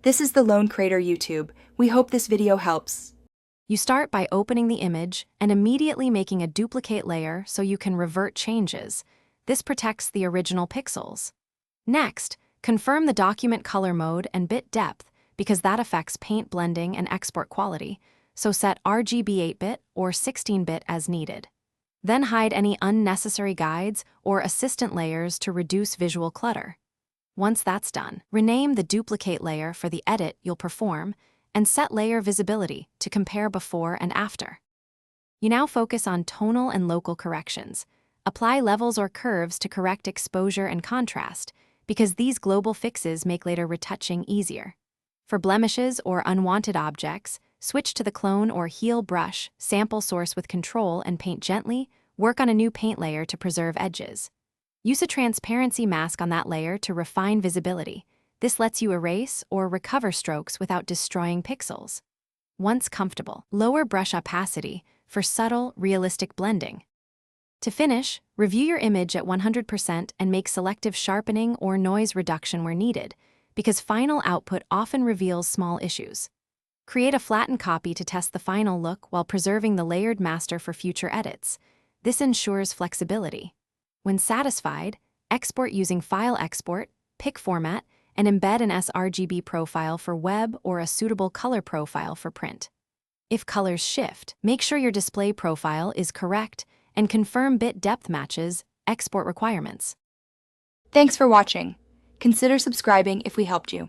This is the Lone Crater YouTube. We hope this video helps. You start by opening the image and immediately making a duplicate layer so you can revert changes. This protects the original pixels. Next, confirm the document color mode and bit depth because that affects paint blending and export quality, so set RGB 8-bit or 16-bit as needed. Then hide any unnecessary guides or assistant layers to reduce visual clutter. Once that's done, rename the duplicate layer for the edit you'll perform and set layer visibility to compare before and after. You now focus on tonal and local corrections. Apply levels or curves to correct exposure and contrast, because these global fixes make later retouching easier. For blemishes or unwanted objects, switch to the clone or heal brush, sample source with control and paint gently, work on a new paint layer to preserve edges. Use a transparency mask on that layer to refine visibility. This lets you erase or recover strokes without destroying pixels. Once comfortable, lower brush opacity for subtle, realistic blending. To finish, review your image at 100% and make selective sharpening or noise reduction where needed, because final output often reveals small issues. Create a flattened copy to test the final look while preserving the layered master for future edits. This ensures flexibility. When satisfied, export using File Export, pick format, and embed an sRGB profile for web or a suitable color profile for print. If colors shift, make sure your display profile is correct and confirm bit depth matches export requirements. Thanks for watching. Consider subscribing if we helped you.